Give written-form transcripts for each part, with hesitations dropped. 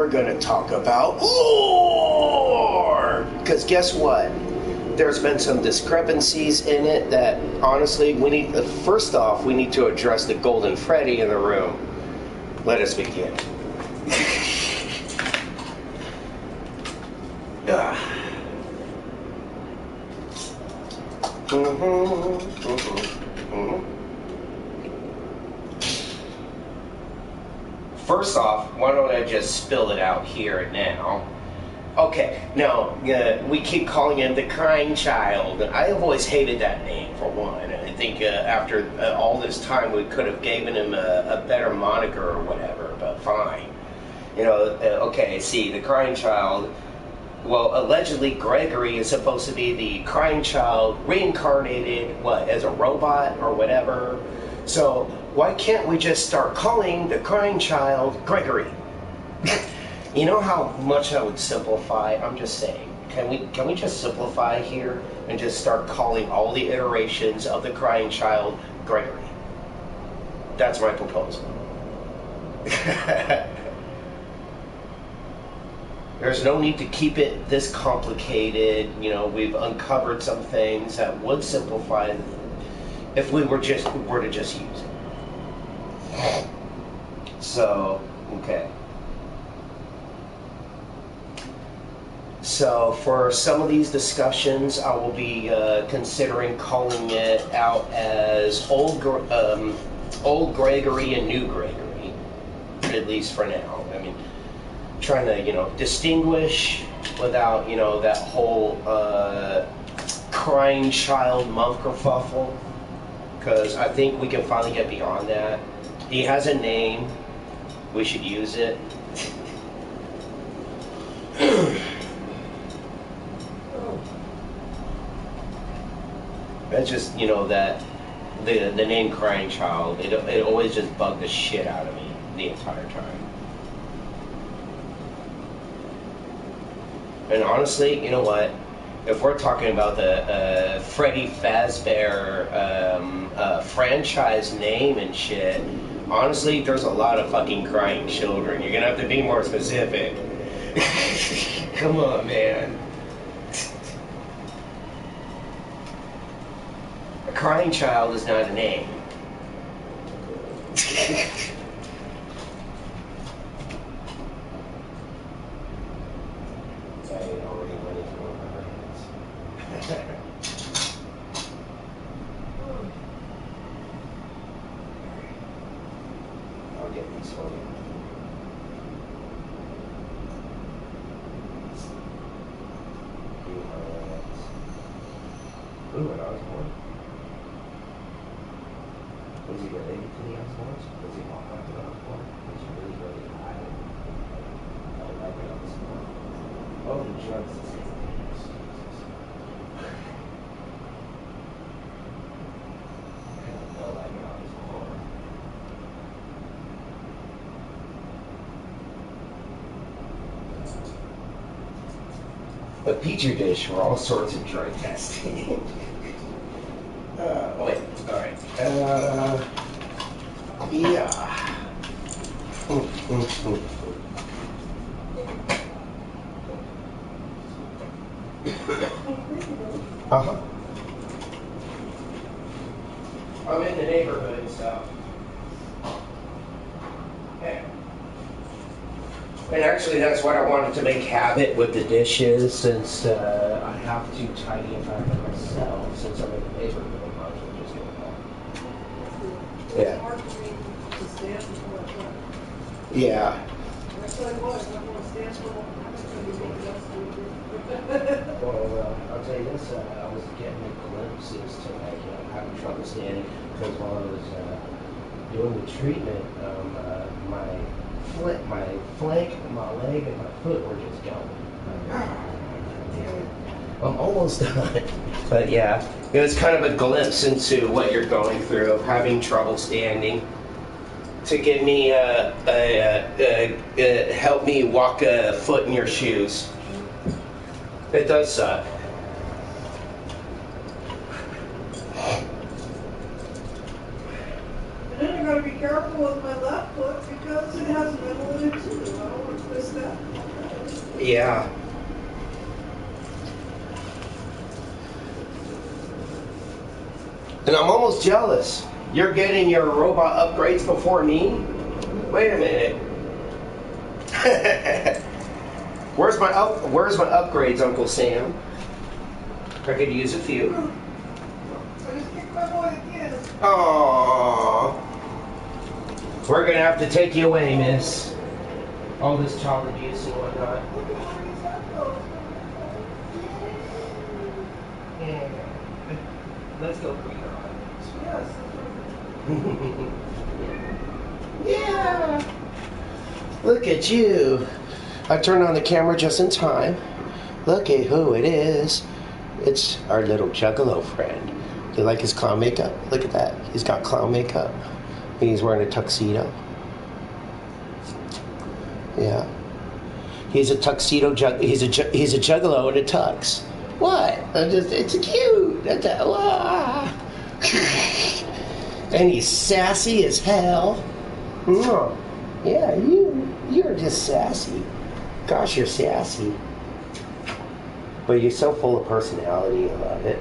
We're going to talk about lore! Because guess what? There's been some discrepancies in it that, honestly, we need... First off, we need to address the Golden Freddy in the room. Let us begin. First off, why don't I just spill it out here and now? Okay, now, we keep calling him the Crying Child. I have always hated that name, for one. I think after all this time, we could have given him a better moniker or whatever, but fine. You know, okay, see, the Crying Child, well, allegedly Gregory is supposed to be the Crying Child reincarnated, as a robot or whatever. So, why can't we just start calling the Crying Child Gregory? You know how much that would simplify? I'm just saying. Can we just simplify here and just start calling all the iterations of the Crying Child Gregory? That's my proposal. There's no need to keep it this complicated. You know, we've uncovered some things that would simplify if we were to just use it. So, okay. So for some of these discussions, I will be considering calling it out as Old Gregory and New Gregory, at least for now. I mean, trying to, distinguish without, that whole Crying Child monk kerfuffle, because I think we can finally get beyond that. He has a name. We should use it. That's just, that the name Crying Child, it always just bugged the shit out of me the entire time. And honestly, you know what? If we're talking about the Freddy Fazbear franchise name and shit, honestly, there's a lot of fucking crying children. You're gonna have to be more specific. Come on, man. A crying child is not a name. I'll get these for you. Ooh, an Osborne. Was he related to the Osbornes? Was he walk like an Osborne? Was he really, really high? I don't like an Osborne. Oh, the drugs is a petri dish for all sorts of drug testing. Wait, alright. Yeah. Uh-huh. I'm in the neighborhood and stuff. Yeah. And actually, that's what I wanted to make habit with the dishes, since I have to tidy up after myself, since I'm in the neighborhood. Yeah. Yeah. Well, I'll tell you this, I was getting glimpses to having trouble standing, because while I was doing the treatment, my flank, my leg, and my foot were just going. I'm almost done. But yeah, it was kind of a glimpse into what you're going through, of having trouble standing. To give me, help me walk a foot in your shoes. It does suck. And then I gotta be careful with my left foot because it has metal in it too. I don't want to twist that. Yeah. And I'm almost jealous. You're getting your robot upgrades before me? Wait a minute. Where's my upgrades, Uncle Sam? I could use a few. Aww. We're gonna have to take you away, miss. All this chocolate juice and whatnot. Yeah. Let's go for your eyes. Yes. Yeah. Look at you. I turned on the camera just in time. Look at who it is. It's our little juggalo friend. Do you like his clown makeup? Look at that. He's got clown makeup. And he's wearing a tuxedo. Yeah. He's a tuxedo he's a juggalo in a tux. What? It's cute. And he's sassy as hell. Yeah, you're just sassy. Gosh, you're sassy. But you're so full of personality. I love it.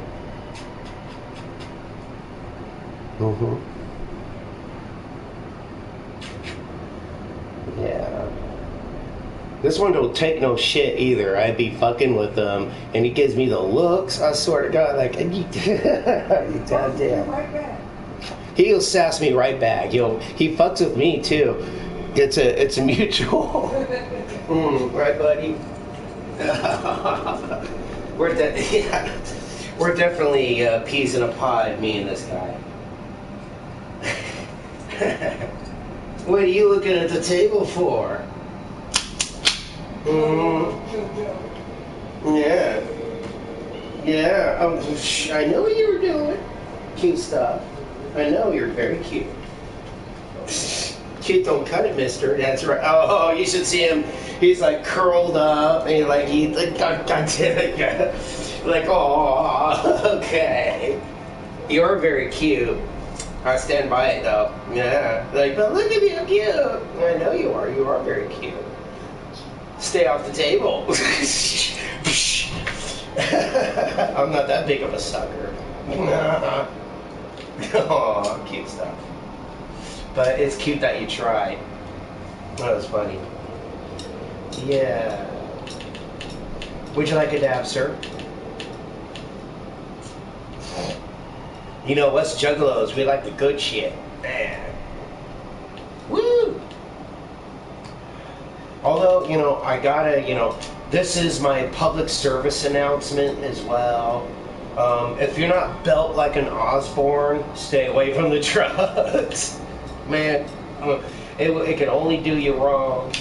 Yeah. This one don't take no shit either. I'd be fucking with him, and he gives me the looks. I swear to God, like, you goddamn. He'll sass me right back. He fucks with me too. It's a mutual. Right, buddy? We're definitely peas in a pod, me and this guy. What are you looking at the table for? Yeah. I know what you were doing. Cute stuff. I know you're very cute. Cute, don't cut it, mister. That's right. Oh, you should see him. He's like curled up and God damn it. Like, oh, okay. You're very cute. I stand by it though. Yeah. Like, but look at me, I'm cute. I know you are. You are very cute. Stay off the table. I'm not that big of a sucker. Oh, cute stuff. But it's cute that you tried. That was funny. Yeah. Would you like a dab, sir? You know, us juggalos, we like the good shit. Man. Woo! Although, I gotta, this is my public service announcement as well. If you're not built like an Osborne, stay away from the drugs. Man, it can only do you wrong.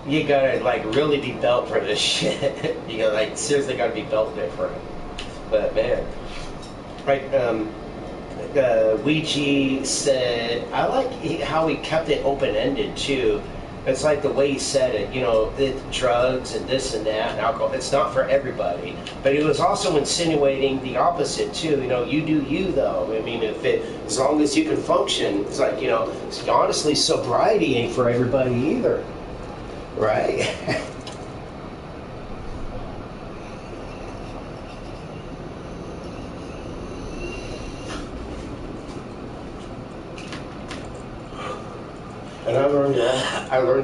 You gotta, really be built for this shit. You gotta, seriously gotta be built different. But, man. Ouija said, I like how he kept it open-ended, too. It's like the way he said it, the drugs and this and that and alcohol. It's not for everybody. But he was also insinuating the opposite too. You do you though. I mean, as long as you can function, it's like, honestly, sobriety ain't for everybody either. Right? And I learned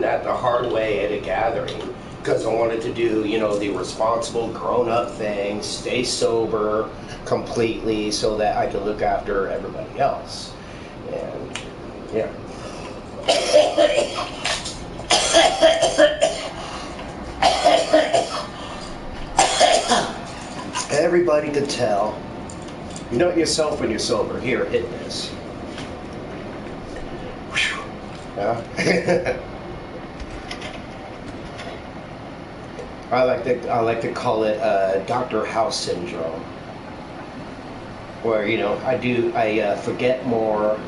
that the hard way at a gathering because I wanted to do, the responsible grown-up thing, stay sober completely so that I could look after everybody else. And, yeah. Everybody could tell. You know it yourself when you're sober. Here, hit this. Yeah. I like to call it Dr. House syndrome, where I forget more,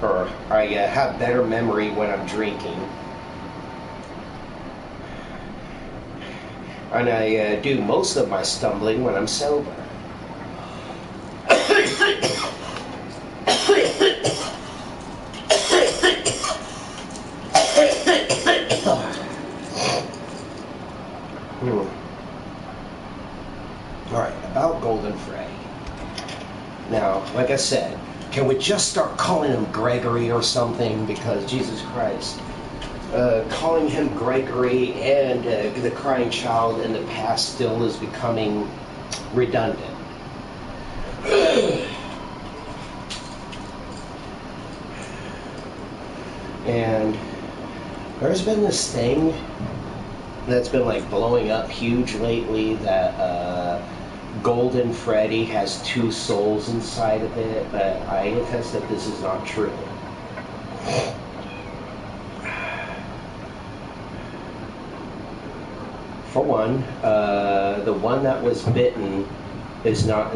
or I have better memory when I'm drinking, and I do most of my stumbling when I'm sober. Alright, about Golden Freddy. Now, like I said, can we just start calling him Gregory or something? Because, Jesus Christ, calling him Gregory and the crying child in the past still is becoming redundant. And there's been this thing that's been like blowing up huge lately that Golden Freddy has two souls inside of it, but I attest that this is not true. For one, the one that was bitten is not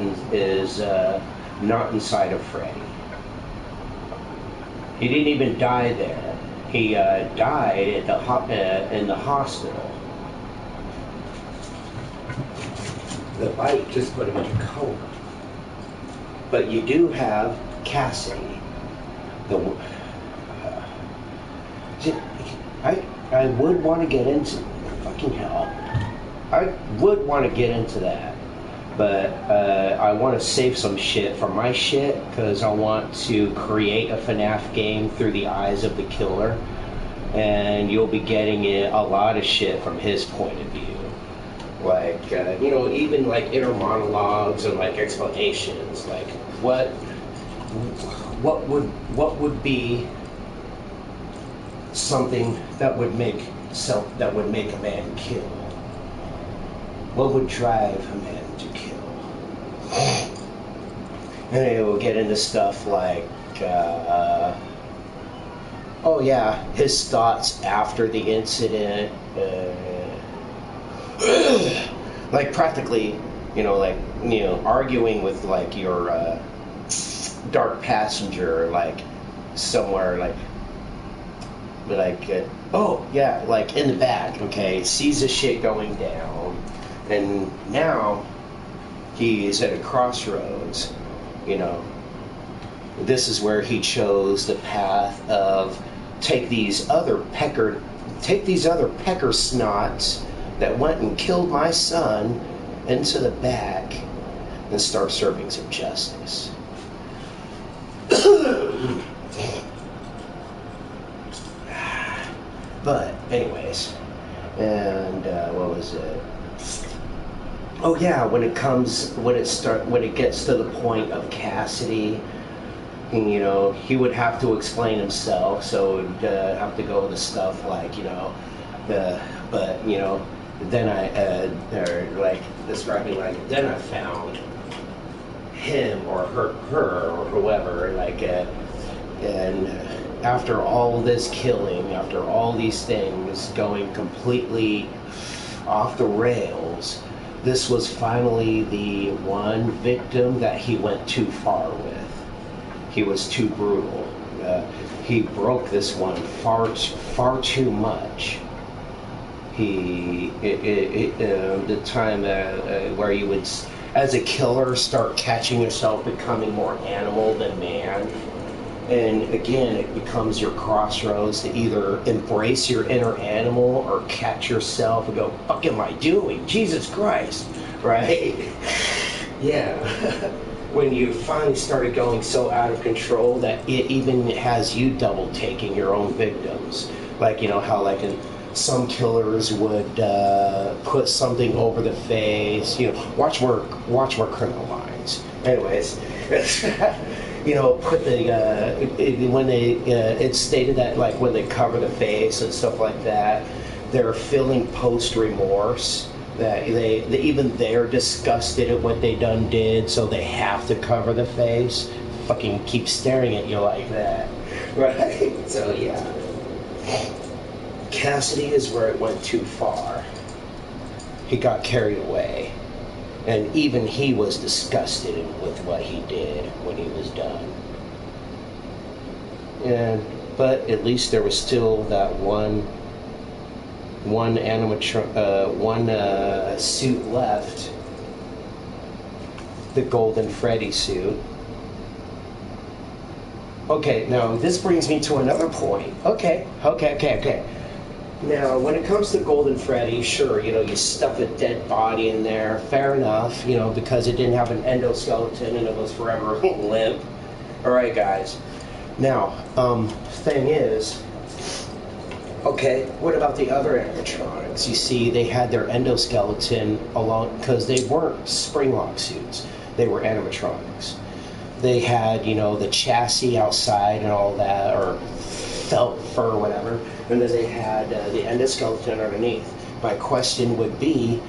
inside of Freddy. He didn't even die there. He died at in the hospital. The bite just put him in a coma. But you do have Cassidy. I would want to get into fucking hell. I would want to get into that, but I want to save some shit for my shit because I want to create a FNAF game through the eyes of the killer, and you'll be getting a lot of shit from his point of view. Like, you know, even like inner monologues and like explanations, like what would be something that would make a man kill? What would drive a man to kill? And it will get into stuff like, oh yeah, his thoughts after the incident. Like practically, arguing with like your dark passenger, like somewhere, oh yeah, like in the back, okay, sees the shit going down, and now he's at a crossroads. This is where he chose the path of take these other pecker snots that went and killed my son into the back and start serving some justice. But anyways, and what was it? Oh yeah, when it gets to the point of Cassidy, he would have to explain himself, so it would have to go to stuff like, then then I found him or her or whoever, and after all this killing, after all these things going completely off the rails, this was finally the one victim that he went too far with. He was too brutal. He broke this one far too much. The time where you would, as a killer, start catching yourself becoming more animal than man. And again, it becomes your crossroads to either embrace your inner animal or catch yourself and go, fuck am I doing? Jesus Christ, right? Yeah. When you finally started going so out of control that it even has you double taking your own victims. Like, how like some killers would put something over the face, watch more Criminal Minds. Anyways, put it's stated that like when they cover the face and stuff like that, they're feeling post remorse, that they're disgusted at what they done did, so they have to cover the face. Fucking keep staring at you like that, right? So yeah, Cassidy is where it went too far. He got carried away. And even he was disgusted with what he did when he was done. But at least there was still that one suit left, the Golden Freddy suit. Okay, now this brings me to another point. Okay. Now, when it comes to Golden Freddy, sure, you stuff a dead body in there, fair enough, because it didn't have an endoskeleton and it was forever limp. All right, guys. Now, thing is, okay, what about the other animatronics? You see, they had their endoskeleton along, because they weren't spring-lock suits. They were animatronics. They had, the chassis outside and all that, or felt fur, whatever, and then they had the endoskeleton underneath. My question would be,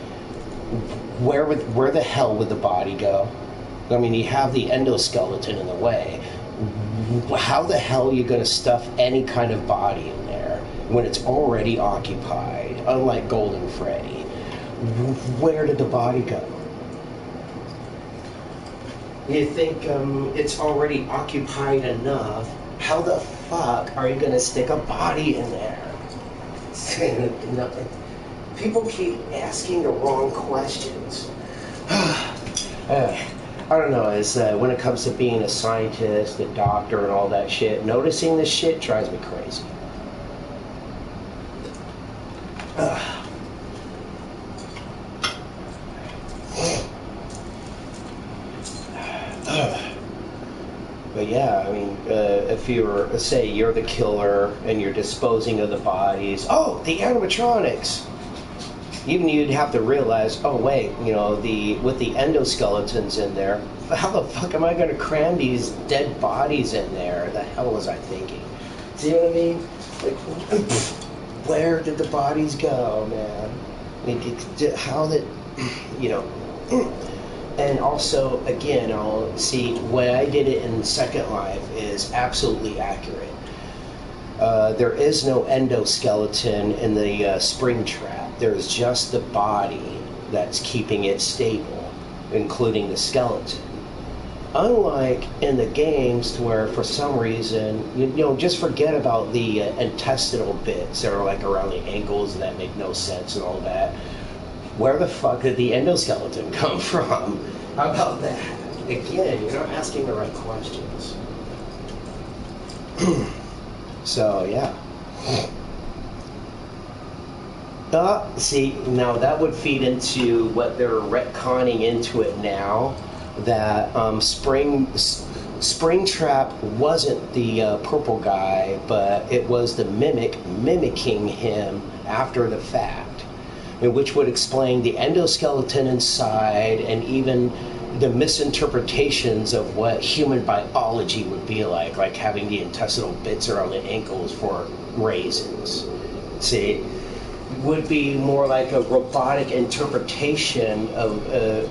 where the hell would the body go? I mean, you have the endoskeleton in the way. How the hell are you going to stuff any kind of body in there when it's already occupied, unlike Golden Freddy? Where did the body go? You think it's already occupied enough? How the fuck are you going to stick a body in there? People keep asking the wrong questions. I don't know, when it comes to being a scientist, a doctor, and all that shit, noticing this shit drives me crazy. But yeah, I mean, if you're, say, you're the killer and you're disposing of the bodies, oh, the animatronics! Even you'd have to realize, oh wait, with the endoskeletons in there, how the fuck am I going to cram these dead bodies in there? The hell was I thinking? See what I mean? Like, where did the bodies go, man? I mean, how did, And also, again, I'll see, when I did it in Second Life is absolutely accurate. There is no endoskeleton in the spring trap. There's just the body that's keeping it stable, including the skeleton. Unlike in the games, to where for some reason, just forget about the intestinal bits that are like around the ankles that make no sense and all that. Where the fuck did the endoskeleton come from? How about that? Again, you're not asking the right questions. So, yeah. See, now that would feed into what they're retconning into it now, that Springtrap wasn't the purple guy, but it was the mimicking him after the fact, which would explain the endoskeleton inside and even the misinterpretations of what human biology would be like having the intestinal bits around the ankles for raisins. See, would be more like a robotic interpretation of a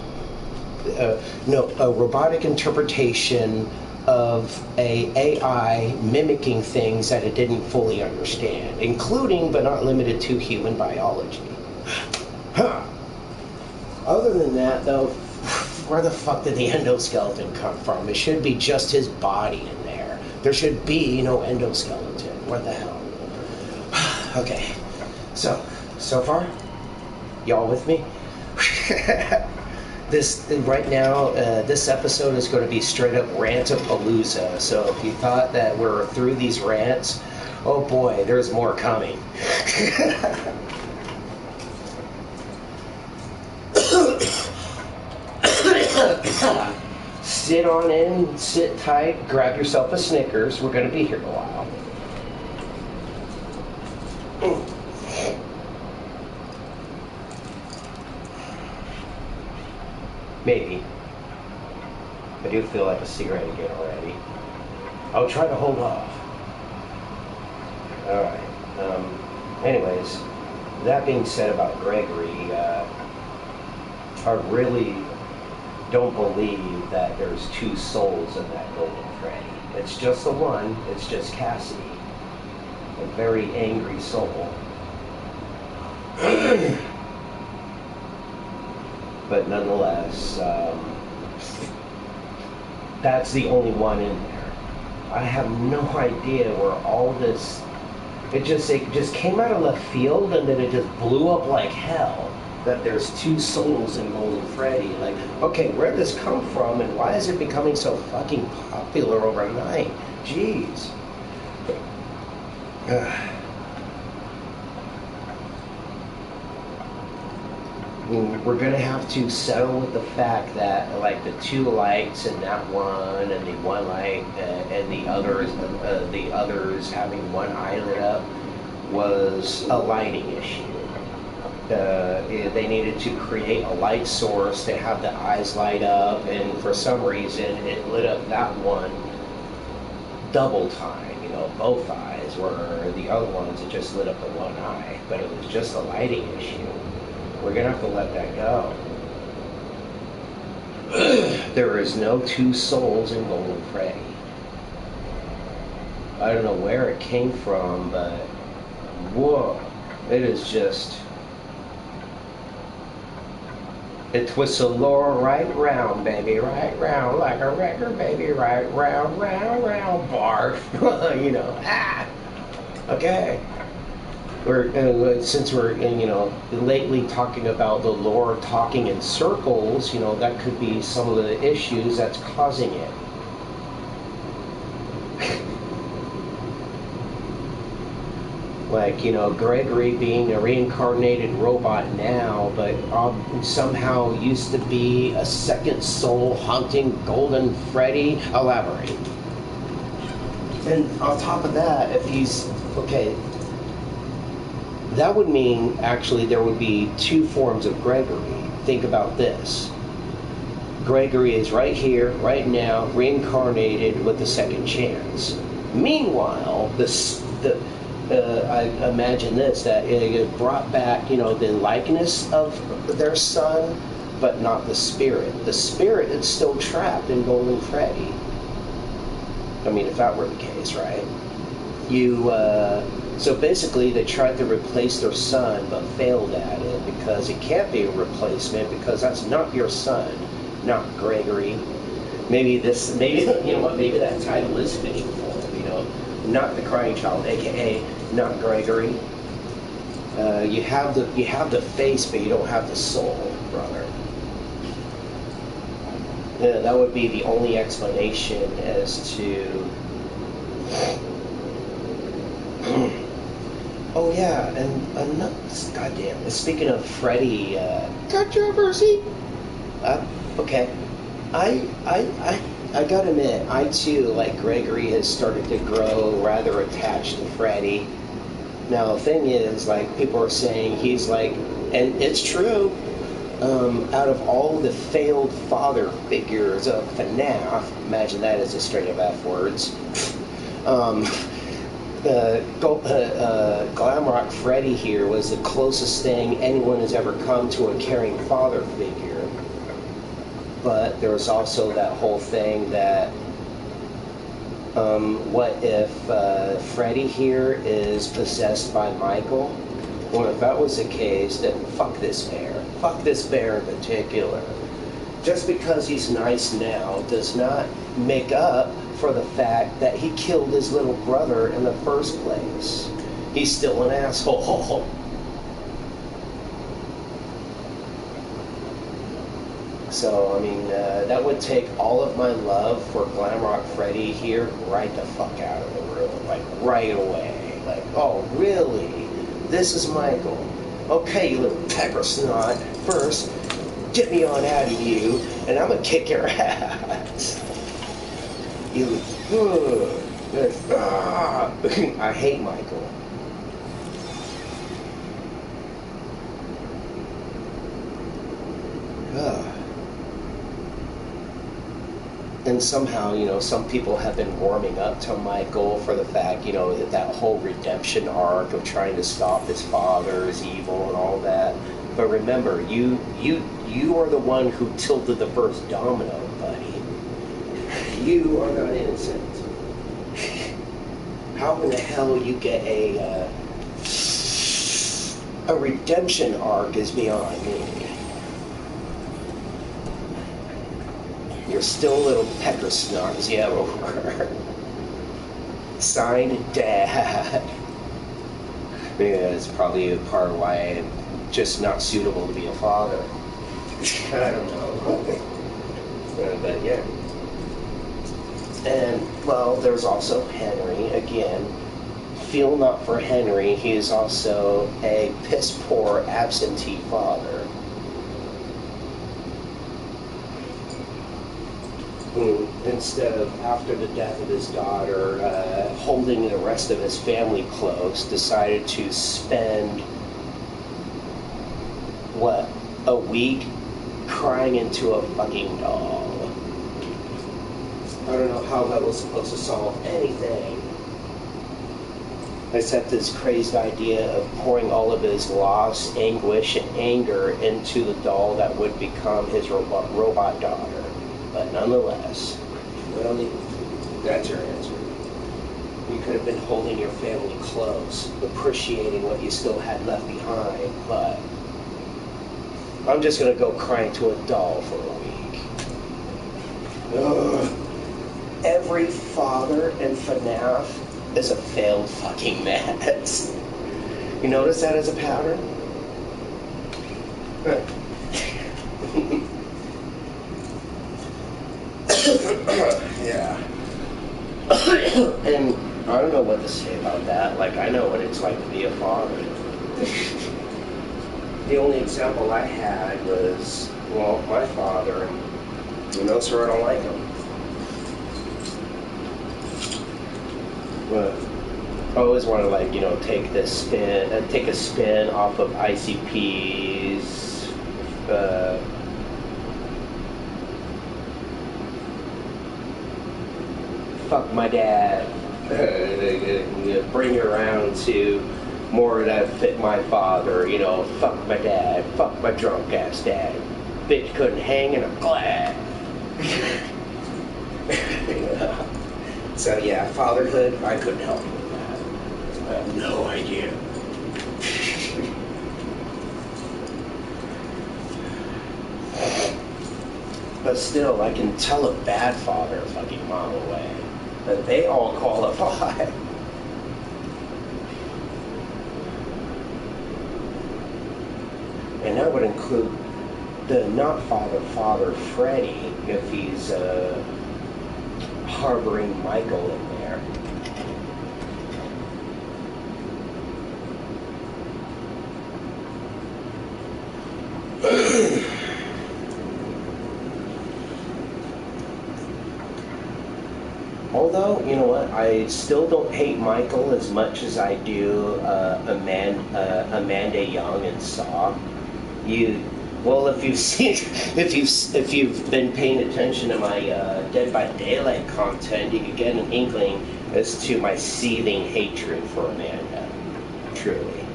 robotic interpretation of a AI mimicking things that it didn't fully understand, including but not limited to human biology. Huh. Other than that, though, where the fuck did the endoskeleton come from? It should be just his body in there. There should be no endoskeleton. What the hell? Okay. So far, y'all with me? Right now, this episode is going to be straight up rant-a-palooza. So if you thought that we're through these rants, oh boy, there's more coming. Sit on in, sit tight, grab yourself a Snickers. We're going to be here a while. Maybe. I do feel like a cigarette again already. I'll try to hold off. Alright. Anyways, that being said about Gregory, I really don't believe that there's two souls in that Golden Freddy. It's just the one. It's just Cassidy. A very angry soul. But nonetheless, that's the only one in there. I have no idea where all this... It just came out of left field, and then it just blew up like hell. That there's two souls in Golden Freddy. Like, okay, where did this come from, and why is it becoming so fucking popular overnight? Jeez. we're gonna have to settle with the fact that like the two lights and that one and the one light and the others having one eye lit up was a lighting issue. They needed to create a light source to have the eyes light up, and for some reason it lit up that one double time, you know, both eyes, where the other ones it just lit up the one eye, but it was just a lighting issue. We're gonna have to let that go. There is no two souls in Golden Freddy. I don't know where it came from, but whoa, it is just, it twists the lore right round, baby, right round, like a record, baby, right round, round, round, barf. You know, okay. Since we're you know, lately talking about the lore talking in circles, you know, that could be some of the issues that's causing it. Like, you know, Gregory being a reincarnated robot now, but somehow used to be a second soul haunting Golden Freddy. Elaborate. And on top of that, if he's, okay, that would mean actually there would be two forms of Gregory. Think about this. Gregory is right here, right now, reincarnated with a second chance. Meanwhile, I imagine this, that it brought back, you know, the likeness of their son, but not the spirit. The spirit is still trapped in Golden Freddy. I mean, if that were the case, right? So basically they tried to replace their son, but failed at it because it can't be a replacement because that's not your son, not Gregory. Maybe you know what, maybe that title is fitting for him, you know, not the crying child, aka not Gregory. You have the face, but you don't have the soul, brother. Yeah, that would be the only explanation as to. Oh yeah, and another, goddamn. Speaking of Freddy controversy, okay, I gotta admit, I too, like Gregory, has started to grow rather attached to Freddy. Now the thing is, like, people are saying he's like, and it's true. Out of all the failed father figures of FNAF, imagine that as a straight up F words. Glamrock Freddy here was the closest thing anyone has ever come to a caring father figure. But there was also that whole thing that, what if Freddy here is possessed by Michael? Well, if that was the case, then fuck this bear. Fuck this bear in particular. Just because he's nice now does not make up for the fact that he killed his little brother in the first place. He's still an asshole. So, I mean, that would take all of my love for Glamrock Freddy here right the fuck out of the room. Like, right away. Like, oh, really? This is Michael. Okay, you little pecker snot. First, get me on out of you, and I'm gonna kick your ass. You, I hate Michael. And somehow, you know, some people have been warming up to Michael for the fact, you know, that whole redemption arc of trying to stop his father's evil and all that. But remember, you are the one who tilted the first domino, buddy. You are not innocent. How in the hell you get a redemption arc is beyond me. You're still a little pecker snots, yeah, over. Signed, Dad. Maybe that's probably a part of why I'm just not suitable to be a father. I don't know. But yeah. And, well, there's also Henry. Again, feel not for Henry. He is also a piss-poor absentee father. Instead of, after the death of his daughter, holding the rest of his family close, decided to spend, a week crying into a fucking doll. I don't know how that was supposed to solve anything. Except this crazed idea of pouring all of his loss, anguish, and anger into the doll that would become his robot daughter. But nonetheless, well, that's your answer. You could have been holding your family close, appreciating what you still had left behind, but I'm just gonna go cry into a doll for a week. Ugh. Every father in FNAF is a failed fucking mess. You notice that as a pattern? Yeah. And I don't know what to say about that. Like, I know what it's like to be a father. The only example I had was, well, my father, and sir, I don't like him. But I always want to, take a spin off of ICP's, fuck my dad, bring it around to more that fit my father, fuck my dad, fuck my drunk ass dad, bitch couldn't hang and I'm glad. So yeah, fatherhood, I couldn't help you with that. I have no idea. But still, I can tell a bad father a fucking mile away. But they all qualify. And that would include the not father, Freddy, if he's harboring Michael in there. Although, you know what, I still don't hate Michael as much as I do Amanda Young and Saw. If you've seen, if you've been paying attention to my Dead by Daylight content, you could get an inkling as to my seething hatred for Amanda. Truly,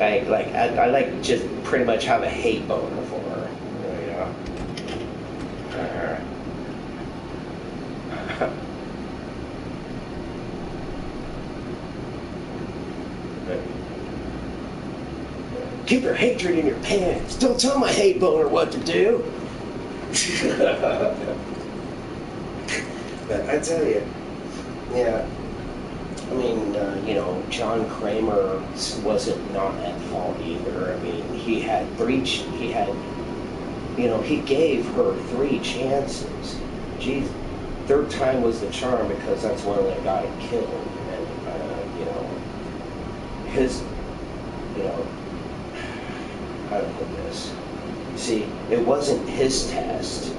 I just pretty much have a hate boner for her. Keep your hatred in your pants. Don't tell my hate boner what to do. But I tell you, yeah. I mean, John Kramer wasn't not at fault either. I mean, he gave her 3 chances. Geez, third time was the charm because that's when they got him killed. And, how to put this? See, it wasn't his test.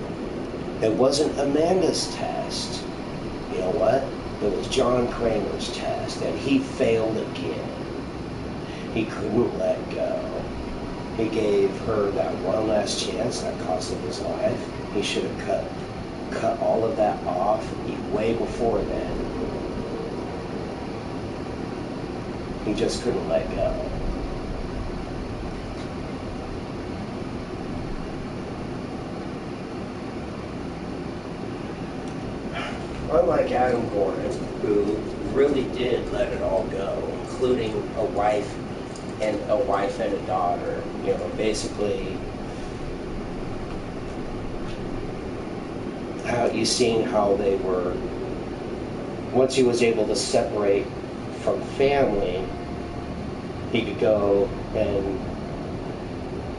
It wasn't Amanda's test. You know what? It was John Kramer's test, and he failed again. He couldn't let go. He gave her that one last chance that cost him his life. He should have cut all of that off way before then. He just couldn't let go. Unlike Adam Gordon, who really did let it all go, including a wife and a daughter. Basically, you seen how they were. Once he was able to separate from family, he could go and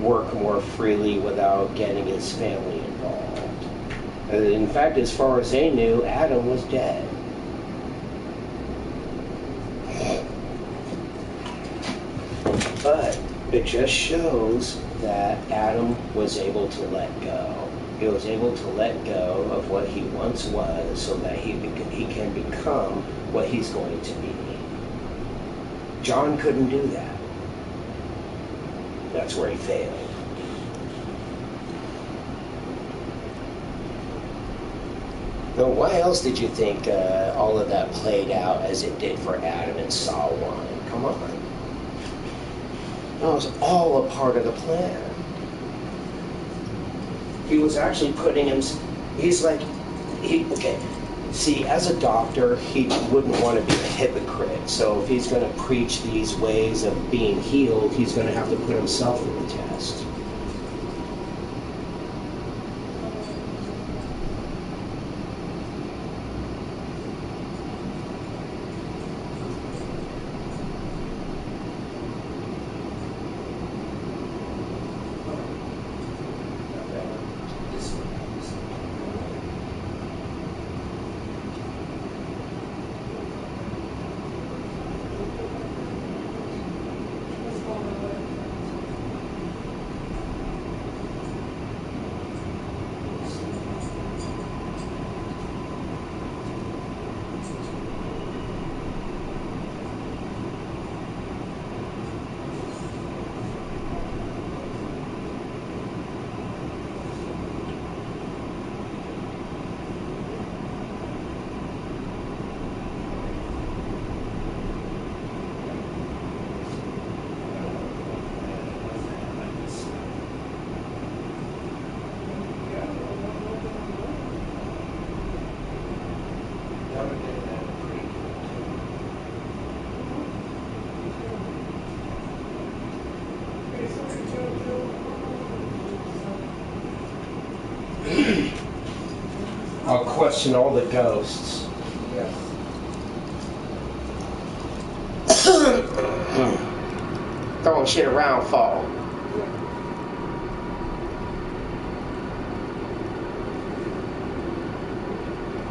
work more freely without getting his family involved. In fact, as far as they knew, Adam was dead. But it just shows that Adam was able to let go. He was able to let go of what he once was so that he can become what he's going to be. John couldn't do that. That's where he failed. So why else did you think all of that played out as it did for Adam in Saw 1? Come on. It was all a part of the plan. He was actually putting him, okay, see, as a doctor, he wouldn't want to be a hypocrite. So if he's going to preach these ways of being healed, he's going to have to put himself to the test. I'll question all the ghosts. Throwing shit around, fall.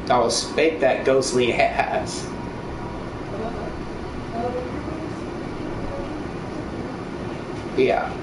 I'll spank that ghostly ass. Yeah.